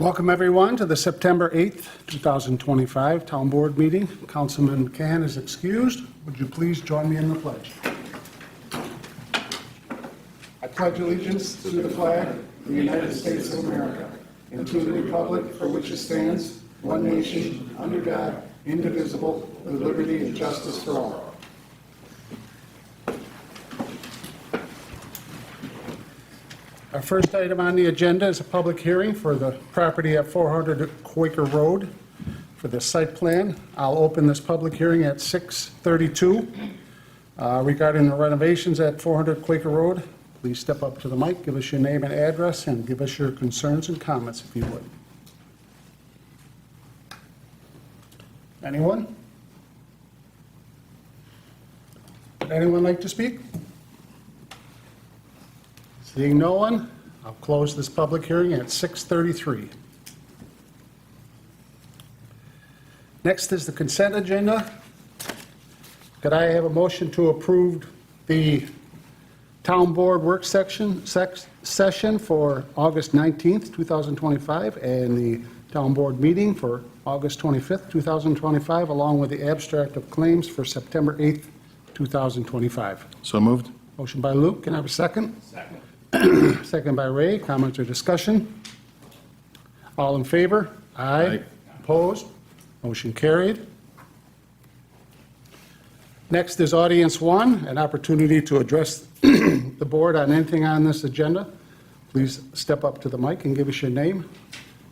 Welcome, everyone, to the September 8th, 2025 Town Board meeting. Councilman McCann is excused. Would you please join me in the pledge? I pledge allegiance to the flag of the United States of America and to the republic for which it stands, one nation, under God, indivisible, with liberty and justice for all. Our first item on the agenda is a public hearing for the property at 400 Quaker Road for the site plan. I'll open this public hearing at 6:32 regarding the renovations at 400 Quaker Road. Please step up to the mic, give us your name and address, and give us your concerns and comments if you would. Anyone? Would anyone like to speak? Seeing no one, I'll close this public hearing at 6:33. Next is the consent agenda. Could I have a motion to approve the Town Board work session for August 19th, 2025, and the Town Board meeting for August 25th, 2025, along with the abstract of claims for September 8th, 2025? So moved. Motion by Luke. Can I have a second? Second. Second by Ray. Comments or discussion? All in favor? Aye. Opposed? Motion carried. Next is audience one, an opportunity to address the board on anything on this agenda. Please step up to the mic and give us your name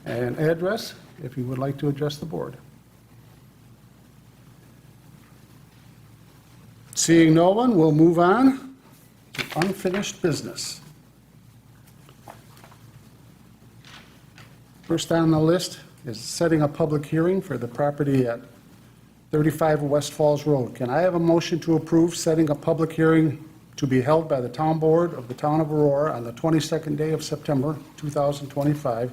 and address if you would like to address the board. Seeing no one, we'll move on to unfinished business. First on the list is setting a public hearing for the property at 35 West Falls Road. Can I have a motion to approve setting a public hearing to be held by the Town Board of the Town of Aurora on the 22nd day of September 2025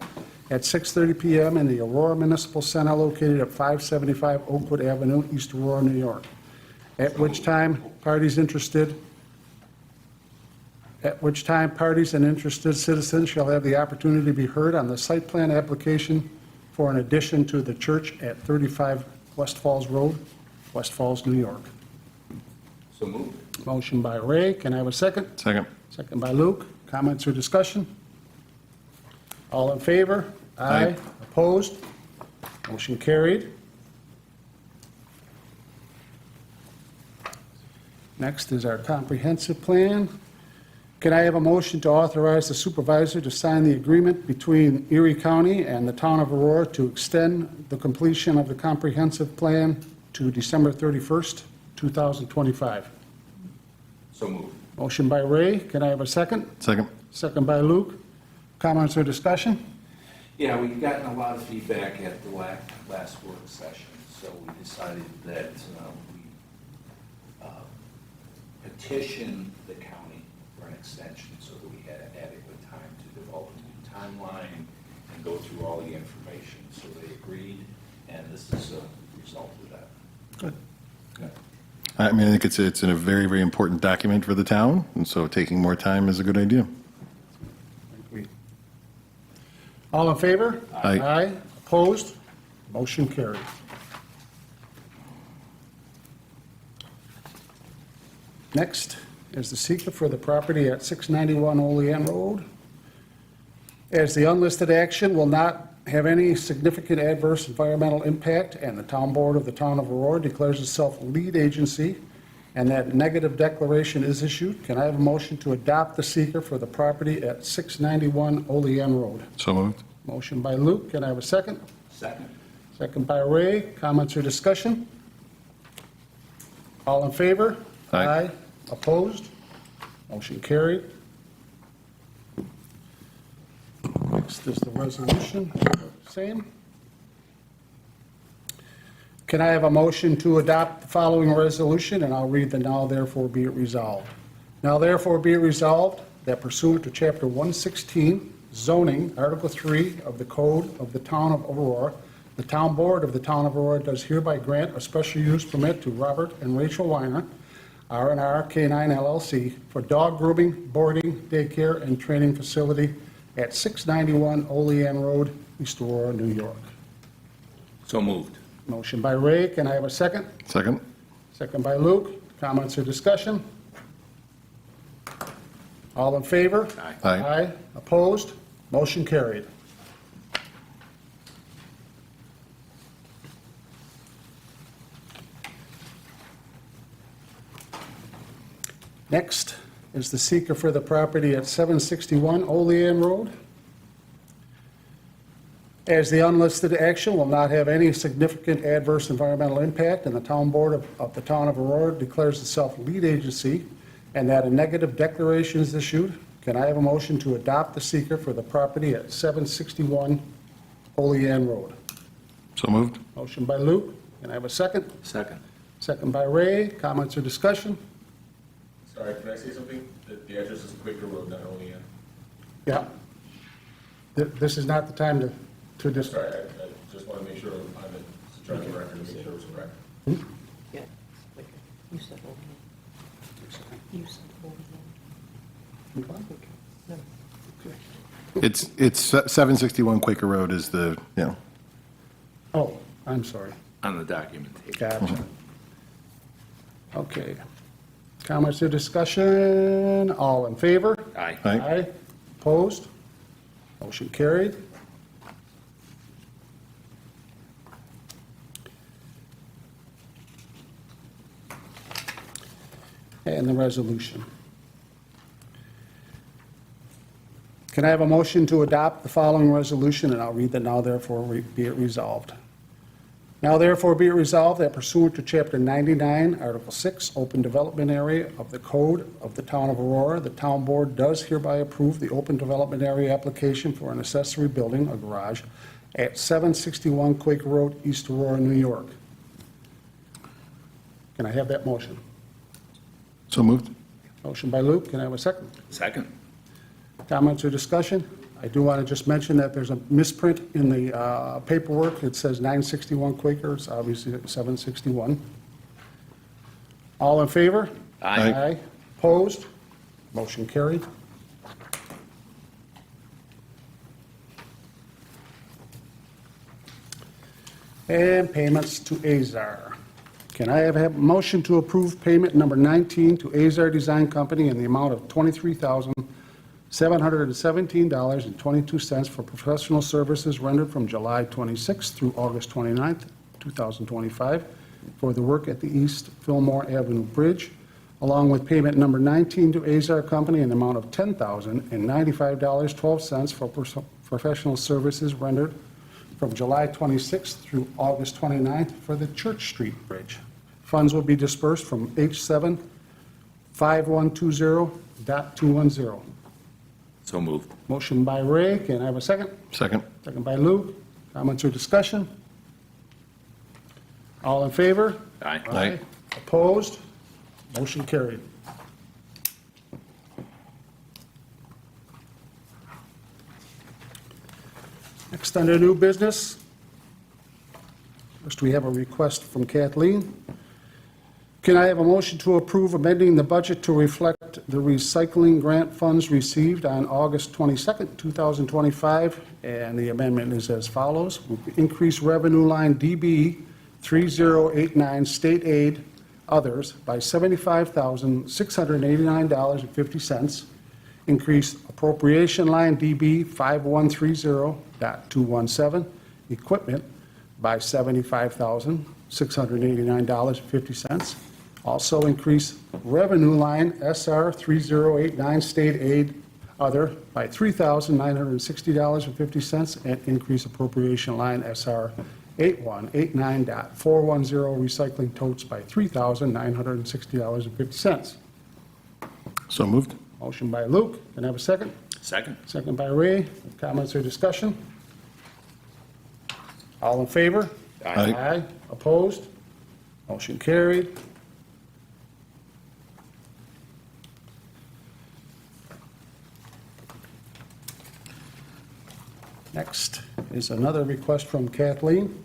at 6:30 p.m. in the Aurora Municipal Center located at 575 Oakwood Avenue, East Aurora, New York, at which time parties and interested citizens shall have the opportunity to be heard on the site plan application for an addition to the church at 35 West Falls Road, West Falls, New York. So moved. Motion by Ray. Can I have a second? Second. Second by Luke. Comments or discussion? All in favor? Aye. Opposed? Motion carried. Next is our comprehensive plan. Can I have a motion to authorize the supervisor to sign the agreement between Erie County and the Town of Aurora to extend the completion of the comprehensive plan to December 31st, 2025? So moved. Motion by Ray. Can I have a second? Second. Second by Luke. Comments or discussion? Yeah, we've gotten a lot of feedback at the last work session, so we decided that we petition the county for an extension so that we had adequate time to develop a new timeline and go through all the information. So they agreed, and this is a result of that. Good. Good. I mean, I think it's a very, very important document for the town, and so taking more time is a good idea. Agreed. All in favor? Aye. Aye. Opposed? Motion carried. Next is the seeker for the property at 691 Olean Road. As the unlisted action will not have any significant adverse environmental impact, and the Town Board of the Town of Aurora declares itself lead agency, and that negative declaration is issued, can I have a motion to adopt the seeker for the property at 691 Olean Road? So moved. Motion by Luke. Can I have a second? Second. Second by Ray. Comments or discussion? All in favor? Aye. Opposed? Motion carried. Next is the resolution. Same. Can I have a motion to adopt the following resolution? And I'll read the now therefore be it resolved. Now therefore be it resolved that pursuant to Chapter 116, Zoning, Article 3 of the Code of the Town of Aurora, the Town Board of the Town of Aurora does hereby grant a special use permit to Robert and Rachel Weiner, R&R K9 LLC, for dog grooming, boarding, daycare, and training facility at 691 Olean Road, East Aurora, New York. So moved. Motion by Ray, can I have a second? Second? Second by Luke. Comments or discussion? All in favor? Aye. Aye. Opposed? Motion carried. Next is the seeker for the property at 761 Olean Road. As the unlisted action will not have any significant adverse environmental impact, and the town board of the town of Aurora declares itself lead agency, and that a negative declaration is issued, can I have a motion to adopt the seeker for the property at 761 Olean Road? So moved? Motion by Luke. Can I have a second? Second. Second by Ray. Comments or discussion? Sorry, can I say something? The address is Quaker Road, not Olean. Yeah. This is not the time to discuss. Sorry, I just want to make sure on the, to try the record to make sure it's correct. Yeah, like, you said over here. You said over here. No. It's 761 Quaker Road is the, Oh, I'm sorry. On the documentation. Gotcha. Okay. Comments or discussion? All in favor? Aye. Aye. Opposed? Motion carried. And the resolution. Can I have a motion to adopt the following resolution? And I'll read that now, therefore, be it resolved. Now therefore be it resolved that pursuant to Chapter 99, Article 6, Open Development Area of the Code of the Town of Aurora, the Town Board does hereby approve the Open Development Area application for an accessory building, a garage, at 761 Quaker Road, East Aurora, New York. Can I have that motion? So moved? Motion by Luke, can I have a second? Second. Comments or discussion? I do want to just mention that there's a misprint in the paperwork. It says 961 Quaker, it's obviously 761. All in favor? Aye. Opposed? Motion carried. And payments to Azar. Can I have a motion to approve payment number 19 to Azar Design Company in the amount of $23,717.22 for professional services rendered from July 26th through August 29th, 2025, for the work at the East Fillmore Avenue Bridge, along with payment number 19 to Azar Company in the amount of $10,095.12 for professional services rendered from July 26th through August 29th for the Church Street Bridge. Funds will be dispersed from H7 5120.210. So moved. Motion by Ray, can I have a second? Second? Second by Luke. Comments or discussion? All in favor? Aye. Aye. Opposed? Motion carried. Next, under new business, first we have a request from Kathleen. Can I have a motion to approve amending the budget to reflect the recycling grant funds received on August 22nd, 2025? And the amendment is as follows. Increase revenue line DB 3089 state aid others by $75,689.50. Increase appropriation line DB 5130.217 equipment by $75,689.50. Also increase revenue line SR 3089 state aid other by $3,960.50 and increase appropriation line SR 8189.410 recycling totes by $3,960.50. So moved? Motion by Luke. Can I have a second? Second. Second by Ray. Comments or discussion? All in favor? Aye. Opposed? Motion carried. Next is another request from Kathleen.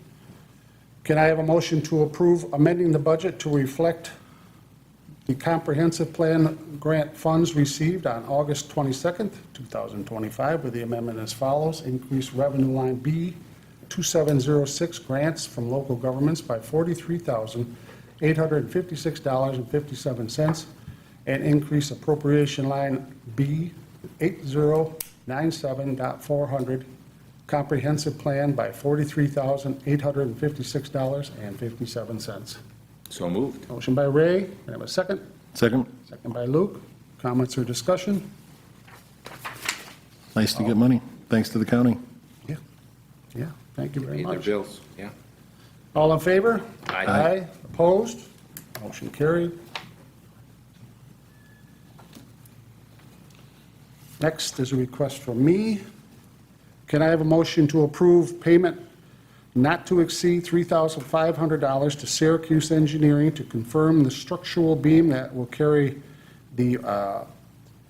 Can I have a motion to approve amending the budget to reflect the comprehensive plan grant funds received on August 22nd, 2025, with the amendment as follows: increase revenue line B 2706 grants from local governments by $43,856.57, and increase appropriation line B 8097.400 comprehensive plan by $43,856.57. So moved. Motion by Ray, can I have a second? Second? Second by Luke. Comments or discussion? Nice to get money. Thanks to the county. Yeah. Yeah, thank you very Pay their much. bills, yeah. All in favor? Aye. Opposed? Motion carried. Next is a request from me. Can I have a motion to approve payment not to exceed $3,500 to Syracuse Engineering to confirm the structural beam that will carry the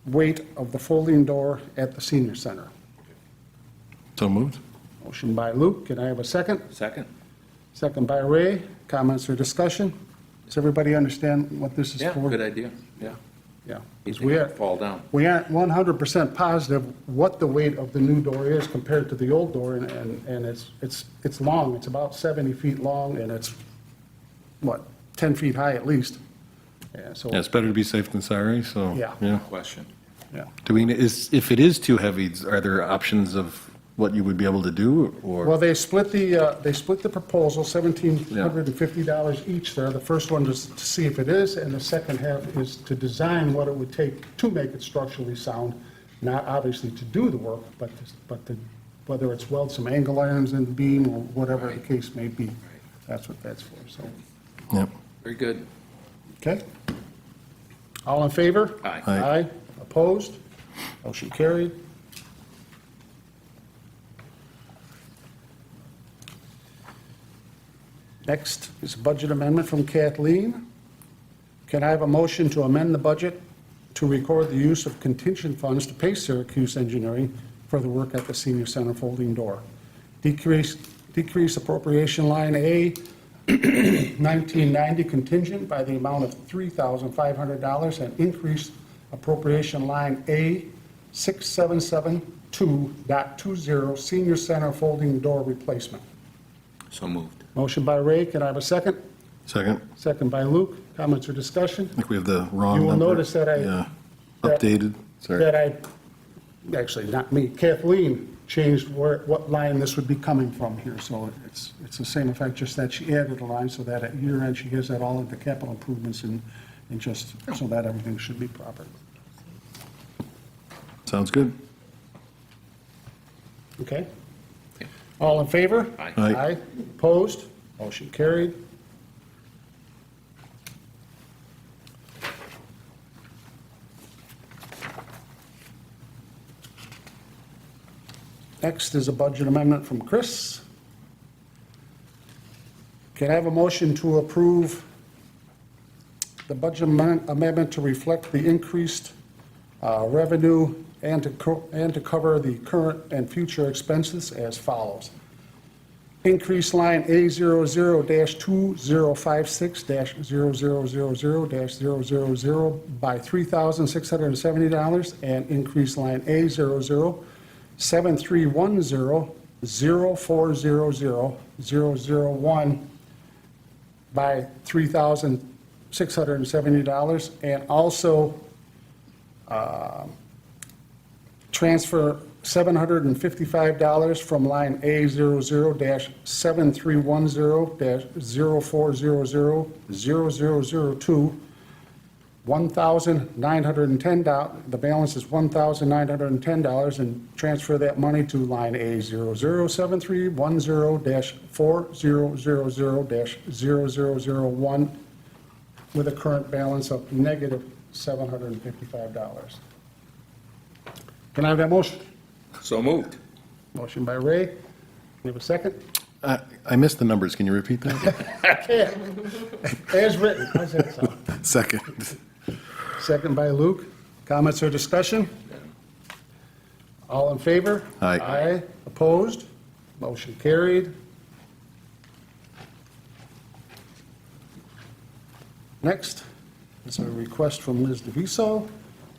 weight of the folding door at the senior center? So moved? Motion by Luke. Can I have a second? Second? Second by Ray. Comments or discussion? Does everybody understand what this is Yeah, for? good idea, yeah. Yeah. You 'Cause think we it'd are, fall down. we aren't 100% positive what the weight of the new door is compared to the old door, and it's long. It's about 70 feet long, and it's, what, 10 feet high at least. Yeah, so, Yeah, it's better to be safe than sorry, so. Yeah. Question. yeah. Do we, if it is too heavy, are there options of what you would be able to do, or? Well, they split the proposal, $1,750 each there. The first one is to see if it is, and the second half is to design what it would take to make it structurally sound, not obviously to do the work, but to, whether it's weld some angle irons in the beam or whatever the case may be. That's what that's for, so. Yep. Very good. Okay? All in favor? Aye. Aye. Opposed? Motion carried. Next is a budget amendment from Kathleen. Can I have a motion to amend the budget to record the use of contingent funds to pay Syracuse Engineering for the work at the senior center folding door? Decrease appropriation line A 1990 contingent by the amount of $3,500 and increase appropriation line A 6772.20 senior center folding door replacement. So moved. Motion by Ray, can I have a second? Second? Second by Luke. Comments or discussion? I think we have the wrong You will number. notice that Yeah. that- Updated, sorry. That actually, not me, Kathleen changed what line this would be coming from here. So it's the same effect, just that she added a line so that at year end, she gives that all into capital improvements and just so that everything should be proper. Sounds good. Okay? All in favor? Aye. Aye. Opposed? Motion carried. Next is a budget amendment from Chris. Can I have a motion to approve the budget amendment to reflect the increased revenue and to cover the current and future expenses as follows? Increase line A00-2056-0000-000 by $3,670 and increase line A00-7310-0400-001 by $3,670, and also transfer $755 from line A00-7310-0400-0002, $1,910, the balance is $1,910, and transfer that money to line A00-7310-4000-0001 with a current balance of negative $755. Can I have that motion? So moved. Motion by Ray. Can we have a second? I missed the numbers. Can you repeat that? As written. How's that sound? Second. Second by Luke. Comments or discussion? All in favor? Aye. Aye. Opposed? Motion carried. Next It's a request from Liz DeViso.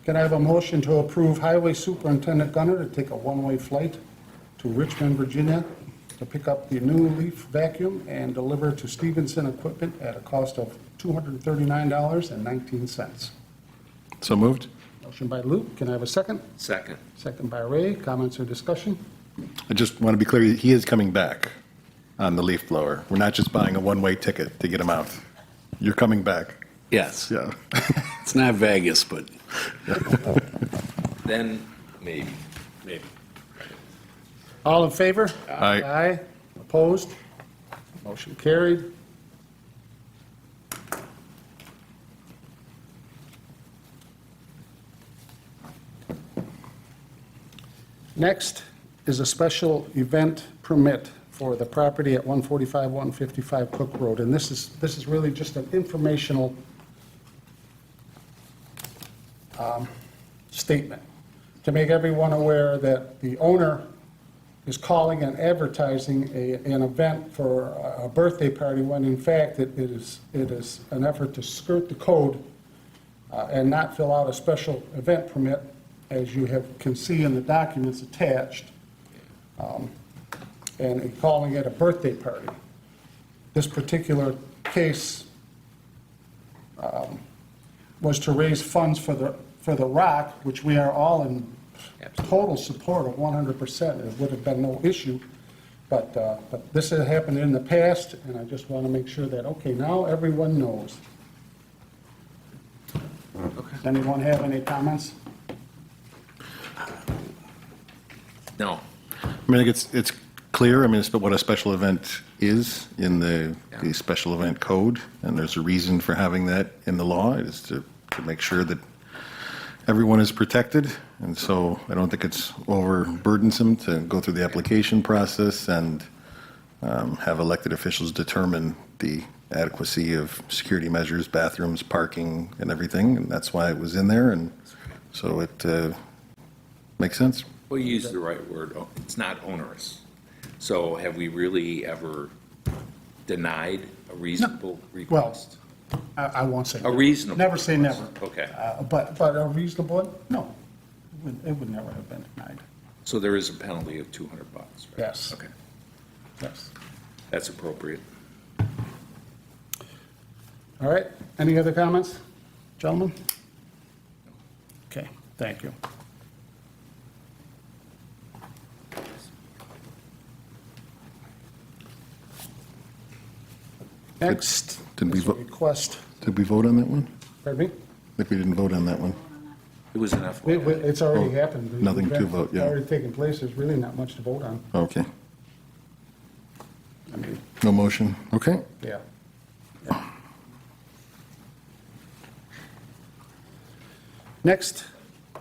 Can I have a motion to approve Highway Superintendent Gunner to take a one-way flight to Richmond, Virginia, to pick up the new leaf vacuum and deliver to Stevenson Equipment at a cost of $239.19? So moved. Motion by Luke. Can I have a second? Second. Second by Ray. Comments or discussion? I just want to be clear, he is coming back on the leaf blower. We're not just buying a one-way ticket to get him out. You're coming back. Yes. Yeah. It's not Vegas, but. Then, maybe. Maybe. All in favor? Aye. Aye. Opposed? Motion carried. Next is a special event permit for the property at 145, 155 Cook Road. And this is really just an informational statement to make everyone aware that the owner is calling and advertising an event for a birthday party, when in fact it is an effort to skirt the code and not fill out a special event permit, as you can see in the documents attached, and calling it a birthday party. This particular case was to raise funds for the Rock, which we are all in total support of 100%. It would have been no issue, but this has happened in the past, and I just want to make sure that, okay, now everyone knows. Does anyone have any comments? No. I mean, I think it's clear, I mean, it's what a special event is in the special event code, and there's a reason for having that in the law, is to make sure that everyone is protected, and so I don't think it's overburdensome to go through the application process and have elected officials determine the adequacy of security measures, bathrooms, parking, and everything, and that's why it was in there, and so it makes sense. Well, you used the right word. It's not onerous. So have we really ever denied a reasonable request? I won't say. A reasonable Never say request. never. Okay. But a reasonable one? No. It would never have been denied. So there is a penalty of $200, right? Yes. Okay. Yes. That's appropriate. All right. Any other comments, gentlemen? Okay, thank you. Next Did we is a vote? request, Did we vote on that one? pardon me? I think we didn't vote on that one. It was an FYI. It's already happened. The nothing to event vote, yeah. Already taken place, there's really not much to vote on. Okay. I mean, No motion. Okay. yeah. Next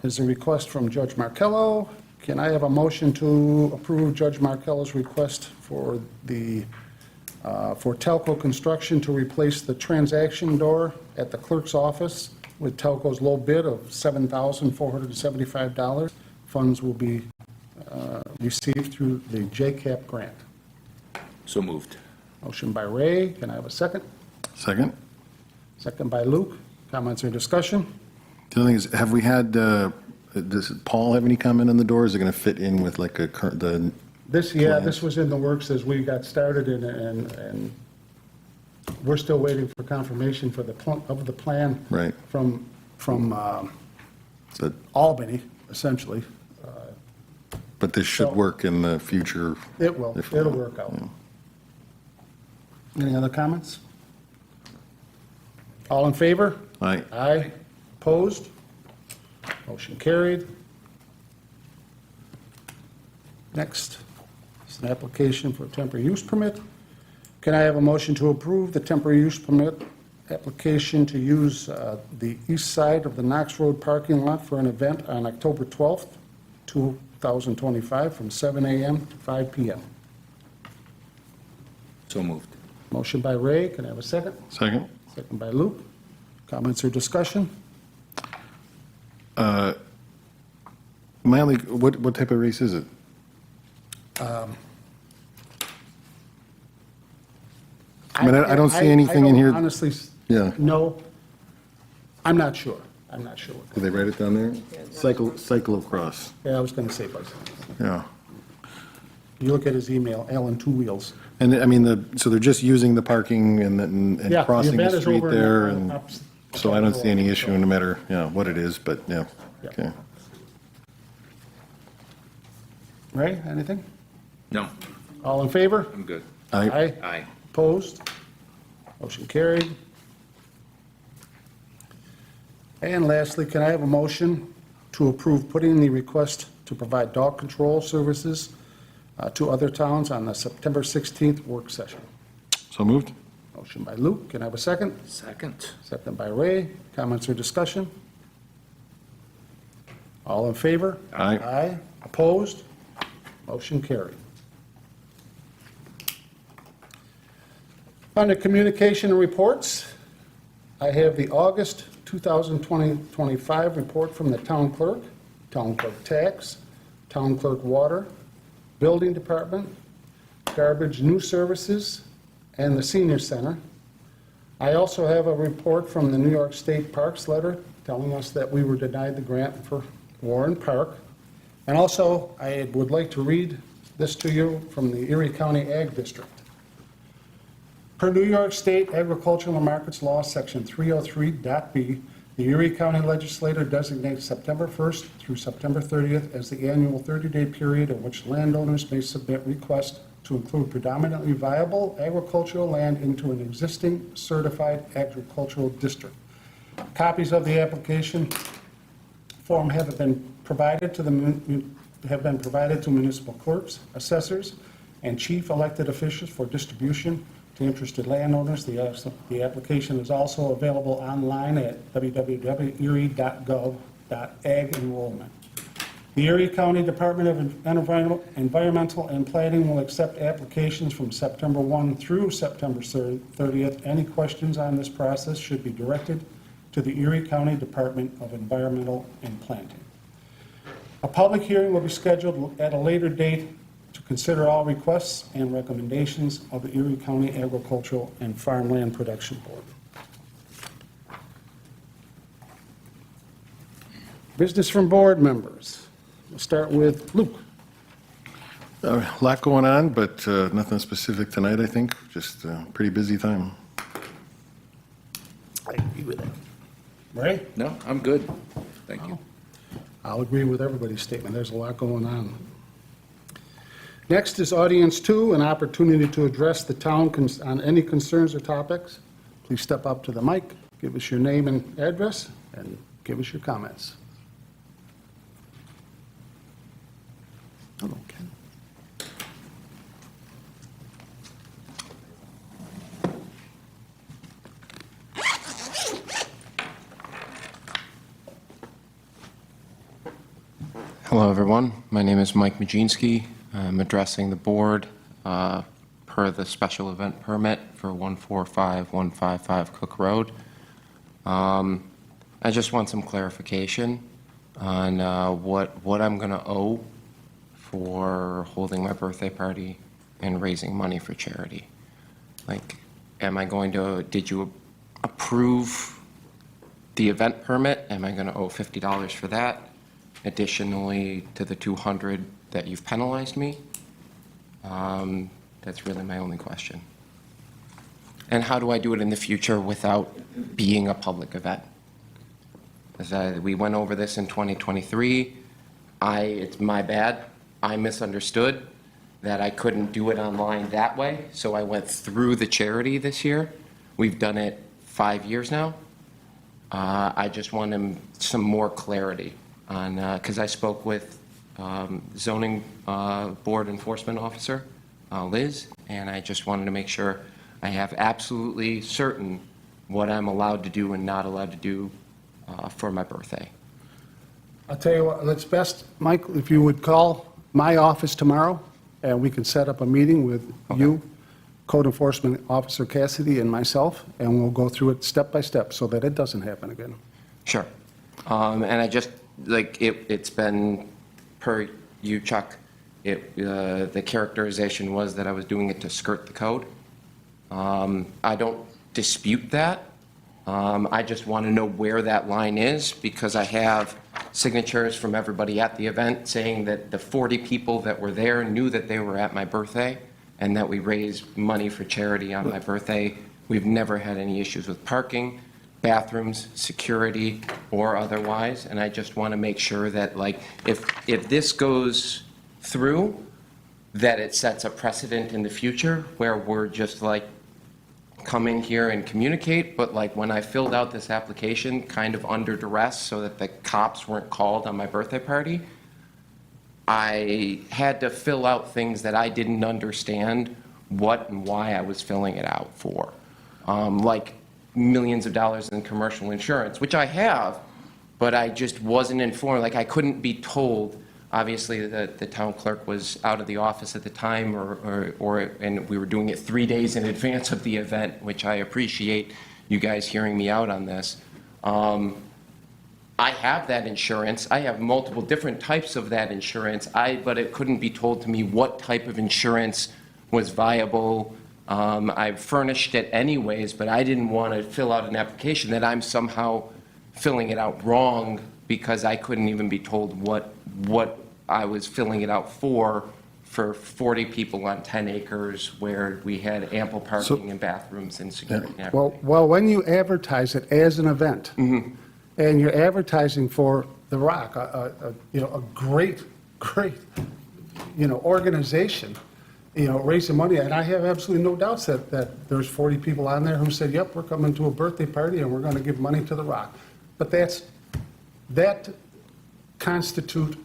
is a request from Judge Markello. Can I have a motion to approve Judge Markello's request for Telco Construction to replace the transaction door at the clerk's office with Telco's low bid of $7,475? Funds will be received through the JCAP grant. So moved. Motion by Ray. Can I have a second? Second. Second by Luke. Comments or discussion? The other thing is, have we had, does Paul have any comment on the door? Is it going to fit in with like the, This was in the works as we got started, and we're still waiting for confirmation for the plan. Right. From the- Albany, essentially. but this should work in the future? It will, if- it'll work out. yeah. Any other comments? All in favor? Aye. Aye. Opposed? Motion carried. Next is an application for a temporary use permit. Can I have a motion to approve the temporary use permit application to use the east side of the Knox Road parking lot for an event on October 12th, 2025, from 7 a.m. to 5 p.m.? So moved. Motion by Ray. Can I have a second? Second. Second by Luke. Comments or discussion? My only, what type of race is it? I mean, I don't see anything in I here- don't honestly Yeah. know. I'm not sure. I'm not sure. Did they write it down there? Cyclocross, Yeah, I was going to say bicycle. yeah. You look at his email, Alan Two Wheels. And I mean, so they're just using the parking and Yeah, the crossing the event is street over there, on and opposite so I don't see any road, issue so- no matter, what it is, but, yeah, Yeah. okay. Ray, anything? No, All in favor? I'm good. I, Aye. Opposed? Motion carried. And lastly, can I have a motion to approve putting the request to provide dog control services to other towns on the September 16th work session? so moved? Motion by Luke, can I have a second? Second. Second by Ray. Comments or discussion? All in favor? Aye. Aye. Opposed? Motion carried. Under communication and reports, I have the August 2025 report from the town clerk tax, town clerk water, building department, garbage news services, and the senior center. I also have a report from the New York State Parks letter telling us that we were denied the grant for Warren Park. And also, I would like to read this to you from the Erie County Ag District. Per New York State Agricultural and Markets Law, Section 303.b, the Erie County Legislature designates September 1st through September 30th as the annual 30-day period in which landowners may submit requests to include predominantly viable agricultural land into an existing certified agricultural district. Copies of the application form have been provided to municipal clerks, assessors, and chief elected officials for distribution to interested landowners. The application is also available online at www.erie.gov.ag-enrollment. The Erie County Department of Environmental and Planning will accept applications from September 1 through September 30th. Any questions on this process should be directed to the Erie County Department of Environmental and Planning. A public hearing will be scheduled at a later date to consider all requests and recommendations of the Erie County Agricultural and Farmland Production Board. Business from board members. We'll start with Luke. A lot going on, but nothing specific tonight, I think, just a pretty busy time. I agree with that. Ray? No, I'm good. Thank you. I'll agree with everybody's statement. There's a lot going on. Next is audience two, an opportunity to address the town on any concerns or topics. Please step up to the mic, give us your name and address, and give us your comments. Hello, Ken. Hello, everyone. My name is Mike Majinski. I'm addressing the board per the special event permit for 145155 Cook Road. I just want some clarification on what I'm going to owe for holding my birthday party and raising money for charity. Like, did you approve the event permit? Am I going to owe $50 for that? Additionally to the $200 that you've penalized me? That's really my only question. And how do I do it in the future without being a public event? We went over this in 2023. It's my bad. I misunderstood that I couldn't do it online that way, so I went through the charity this year. We've done it 5 years now. I just wanted some more clarity on, because I spoke with zoning board enforcement officer, Liz, and I just wanted to make sure I have absolutely certain what I'm allowed to do and not allowed to do for my birthday. I'll tell you what, it's best, Mike, if you would call my office tomorrow, and we can set up a meeting with you, Code Enforcement Officer Cassidy, and myself, and we'll go through it step by step so that it doesn't happen again. Sure. And I just, it's been, per you, Chuck, the characterization was that I was doing it to skirt the code. I don't dispute that, I just want to know where that line is because I have signatures from everybody at the event saying that the 40 people that were there knew that they were at my birthday and that we raised money for charity on my birthday. We've never had any issues with parking, bathrooms, security, or otherwise. And I just want to make sure that, like, if this goes through, that it sets a precedent in the future where we're just like, come in here and communicate, but like when I filled out this application kind of under duress so that the cops weren't called on my birthday party, I had to fill out things that I didn't understand what and why I was filling it out for. Like millions of dollars in commercial insurance, which I have, but I just wasn't informed. Like I couldn't be told. Obviously, the town clerk was out of the office at the time, and we were doing it 3 days in advance of the event, which I appreciate you guys hearing me out on this. I have that insurance. I have multiple different types of that insurance, but it couldn't be told to me what type of insurance was viable. I furnished it anyways, but I didn't want to fill out an application that I'm somehow filling it out wrong because I couldn't even be told what I was filling it out for 40 people on 10 acres where we had ample parking and bathrooms and security and everything. Well, when you advertise it as an event, and you're advertising for The Rock, a great, organization, raising money, and I have absolutely no doubts that there's 40 people on there who said, yep, we're coming to a birthday party and we're going to give money to The Rock. But that constitute,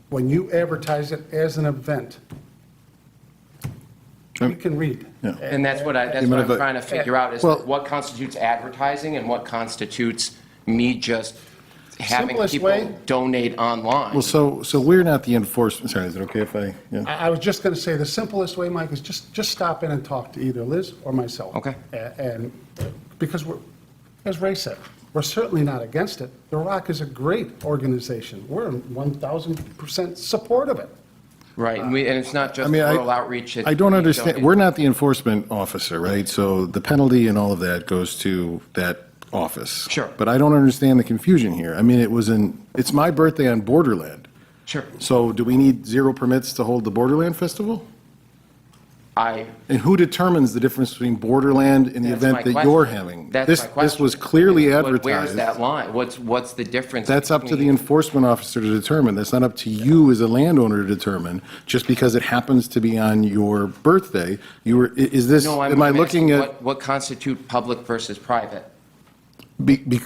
when you advertise it as an event, you can read. Yeah. And that's what I'm trying to figure out is what constitutes advertising and what constitutes me just having Simplest people way- donate online. Well, so we're not the enforcement, sorry, is it okay if I, yeah? I was just going to say, the simplest way, Mike, is just stop in and talk to either Liz or myself. Okay. And because as Ray said, we're certainly not against it. The Rock is a great organization. We're in 1,000% support of it. Right, and it's not just I mean, rural outreach. I don't understand, we're not the enforcement officer, right? So the penalty and all of that goes to that office. Sure. But I don't understand the confusion here. I mean, it's my birthday on Borderland. Sure. So do we need 0 permits to hold the Borderland Festival? And who determines the difference between Borderland and the That's event my that question. you're having? That's This my question. This was clearly But advertised. where's that line? What's the difference? That's up to the between- enforcement officer to determine. That's not up to you as a landowner to determine, just because it happens to be on your birthday. Is this, No, am I I'm looking asking at, what constitute public versus private?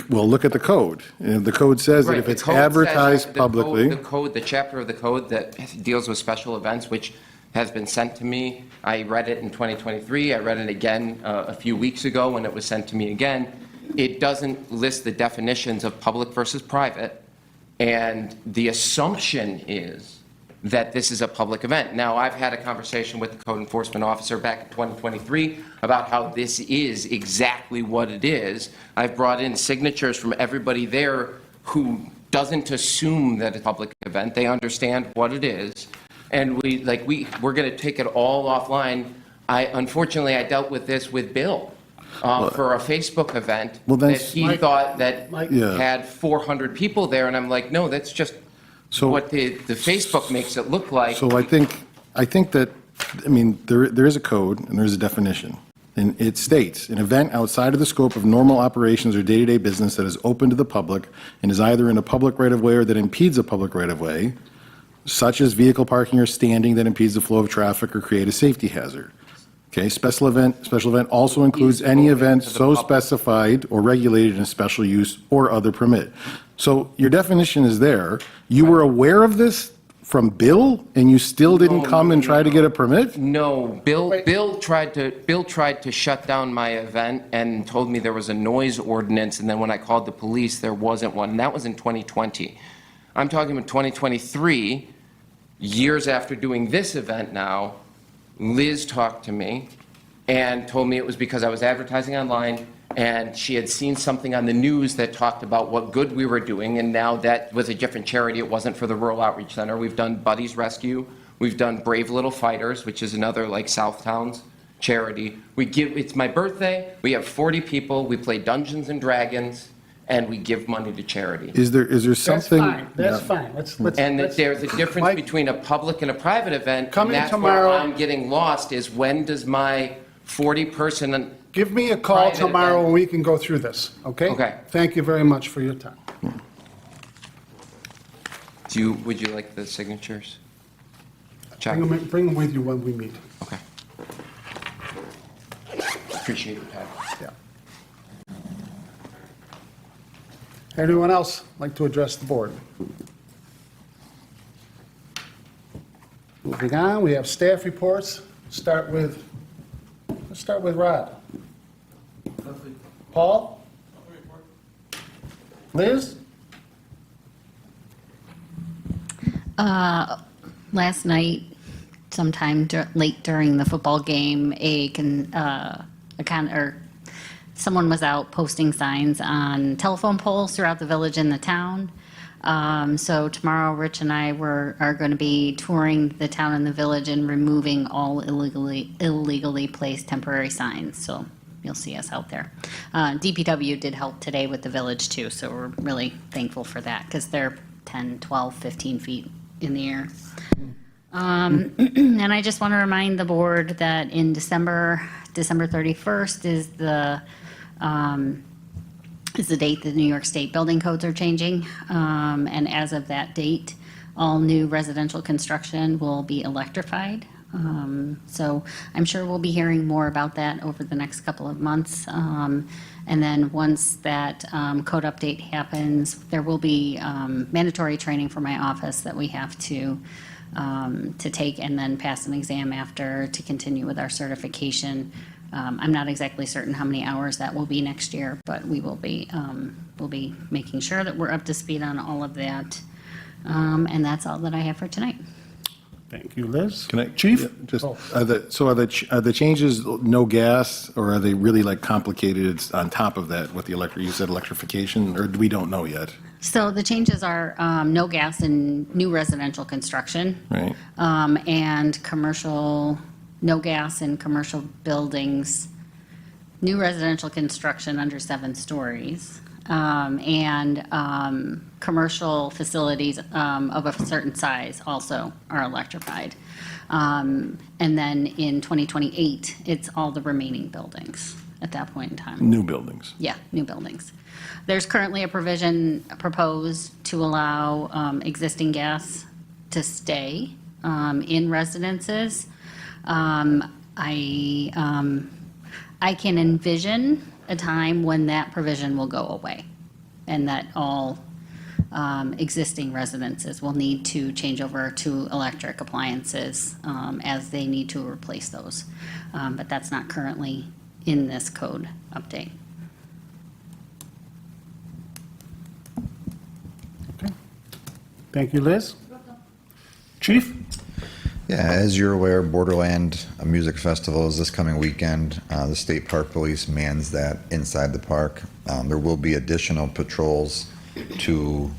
well, look at the code. And the code says that Right, if the it's code says advertised the code- publicly. The chapter of the code that deals with special events, which has been sent to me. I read it in 2023. I read it again a few weeks ago when it was sent to me again. It doesn't list the definitions of public versus private, and the assumption is that this is a public event. Now, I've had a conversation with the code enforcement officer back in 2023 about how this is exactly what it is. I've brought in signatures from everybody there who doesn't assume that it's a public event. They understand what it is. And we're going to take it all offline. Unfortunately, I dealt with this with Bill for a Facebook event Well, then- that he Mike- thought that Mike- Yeah. had 400 people there, and I'm like, no, that's just So- what the Facebook makes it look like. So I think that, I mean, there is a code and there's a definition. And it states, an event outside of the scope of normal operations or day-to-day business that is open to the public and is either in a public right-of-way or that impedes a public right-of-way, such as vehicle parking or standing that impedes the flow of traffic or create a safety hazard. Okay, special event also includes any event so specified or regulated in a special use or other permit. So your definition is there. You were aware of this from Bill, and you still didn't come and try to get a permit? No, Bill tried to shut down my event and told me there was a noise ordinance, and then when I called the police, there wasn't one, and that was in 2020. I'm talking about 2023, years after doing this event now. Liz talked to me and told me it was because I was advertising online, and she had seen something on the news that talked about what good we were doing, and now that was a different charity. It wasn't for the Rural Outreach Center. We've done Buddies Rescue. We've done Brave Little Fighters, which is another like South Towns charity. It's my birthday, we have 40 people, we play Dungeons and Dragons, and we give money to charity. Is there That's something? fine, that's fine. And that there's a difference Mike, between a public and a private event. Come in And that's tomorrow. where I'm getting lost, is when does my 40-person, Give me a call Private tomorrow event. and we can go through this, okay? Okay. Thank you very much for your time. would you like the signatures? Check. Bring them with you when we meet. Okay. Appreciate your time. Yeah. Anyone else like to address the board? Moving on, we have staff reports. Let's start with Rod. Paul? Liz? Last night, sometime late during the football game, someone was out posting signs on telephone poles throughout the village and the town. So tomorrow, Rich and I are going to be touring the town and the village and removing all illegally placed temporary signs. So you'll see us out there. DPW did help today with the village too, so we're really thankful for that because they're 10, 12, 15 feet in the air. And I just want to remind the board that in December 31st is the date that New York State building codes are changing. And as of that date, all new residential construction will be electrified. So I'm sure we'll be hearing more about that over the next couple of months. And then once that code update happens, there will be mandatory training for my office that we have to take and then pass an exam after to continue with our certification. I'm not exactly certain how many hours that will be next year, but we'll be making sure that we're up to speed on all of that. And that's all that I have for tonight. Thank you, Liz. Can I? Chief? Yeah, Just, Oh. are the changes no gas, or are they really like complicated on top of that with the you said electrification, or we don't know yet, So the changes are no gas in new residential construction. right? And commercial, no gas in commercial buildings, new residential construction under 7 stories, and commercial facilities of a certain size also are electrified. And then in 2028, it's all the remaining buildings at that point in time. New buildings. Yeah, new buildings. There's currently a provision proposed to allow existing gas to stay in residences. I can envision a time when that provision will go away and that all existing residences will need to change over to electric appliances as they need to replace those. But that's not currently in this code update. Okay. Thank you, Liz. Chief? Yeah, as you're aware, Borderland Music Festival is this coming weekend. The State Park Police mans that inside the park. There will be additional patrols to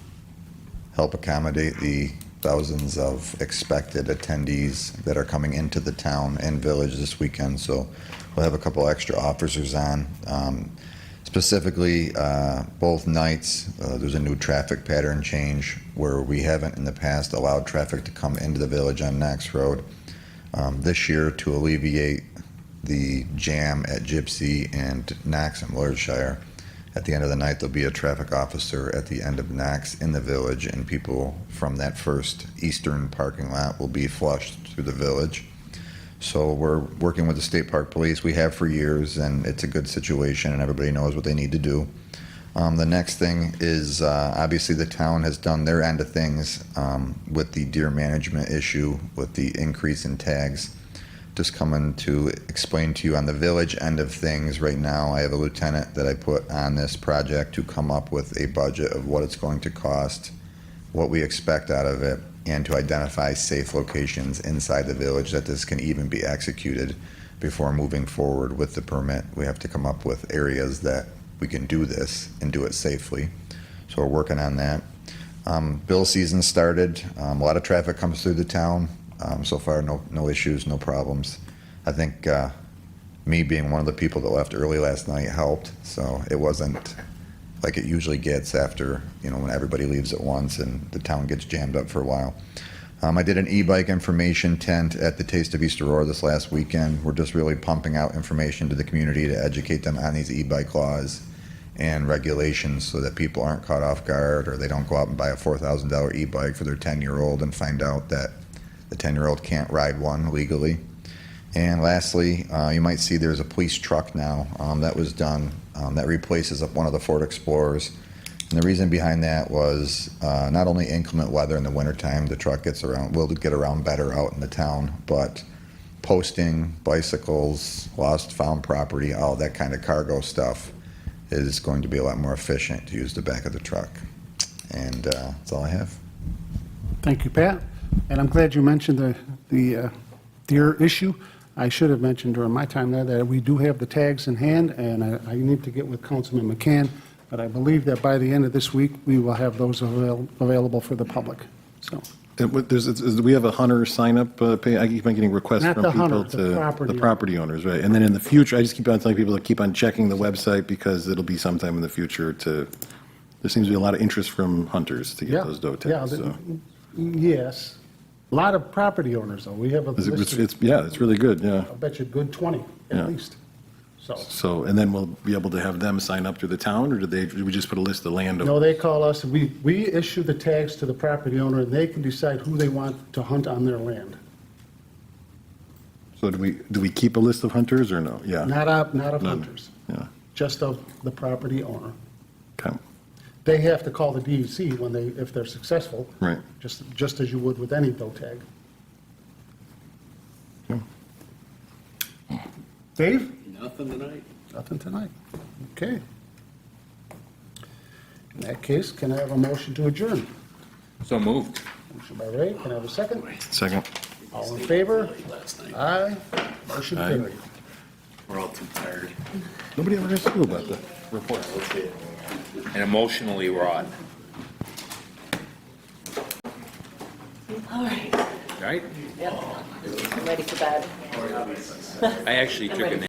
help accommodate the thousands of expected attendees that are coming into the town and village this weekend. So we'll have a couple extra officers on. Specifically, both nights, there's a new traffic pattern change where we haven't in the past allowed traffic to come into the village on Knox Road. This year, to alleviate the jam at Gypsy and Knox and Lordshire, at the end of the night, there'll be a traffic officer at the end of Knox in the village, and people from that first eastern parking lot will be flushed through the village. So we're working with the State Park Police. We have for years, and it's a good situation, and everybody knows what they need to do. The next thing is, obviously, the town has done their end of things with the deer management issue, with the increase in tags. Just coming to explain to you on the village end of things right now, I have a lieutenant that I put on this project to come up with a budget of what it's going to cost, what we expect out of it, and to identify safe locations inside the village that this can even be executed before moving forward with the permit. We have to come up with areas that we can do this and do it safely. So we're working on that. Bill season started. A lot of traffic comes through the town. So far, no issues, no problems. I think Me being one of the people that left early last night helped, so it wasn't like it usually gets after, when everybody leaves at once and the town gets jammed up for a while. I did an e-bike information tent at the Taste of East Aurora this last weekend. We're just really pumping out information to the community to educate them on these e-bike laws and regulations so that people aren't caught off guard or they don't go out and buy a $4,000 e-bike for their 10-year-old and find out that the 10-year-old can't ride one legally. And lastly, you might see there's a police truck now that was done that replaces one of the Ford Explorers. And the reason behind that was not only inclement weather in the wintertime, the truck will get around better out in the town, but posting, bicycles, lost, found property, all that kind of cargo stuff is going to be a lot more efficient to use the back of the truck. And that's all I have. Thank you, Pat. And I'm glad you mentioned the deer issue. I should have mentioned during my time there that we do have the tags in hand, and I need to get with Councilman McCann, but I believe that by the end of this week, we will have those available for the public. So, Do we have a hunter sign-up page? I keep on getting requests Not from the people hunter, the property the property owners, right? And then in the future, I just keep on telling people to keep on checking the website because it'll be sometime in the future there seems to be a lot of interest from hunters to get those doe tags. So. Yes. A lot of property owners, though. We have a list of, It's really good, yeah. I bet you a good 20 Yeah. at least. So, and then we'll be able to have them sign up through the town, or do we just put a list of landowners? No, they call us, we issue the tags to the property owner, and they can decide who they want to hunt on their land. So do we keep a list of hunters or no? Yeah. Not of None. hunters, Yeah, just of the property owner. okay, They have to call the DEC if they're successful. right. Just as you would with any doe tag. Yeah. Dave? Nothing tonight? Nothing tonight. Okay. In that case, can I have a motion to adjourn? So moved. Motion by Ray, can I have a second? Second. All in favor? Last night. Aye. Motion Aye. carried. We're all too tired. Nobody ever has to do about the report. And emotionally wrought, All right, right? yep, I'm ready for bed. I actually took a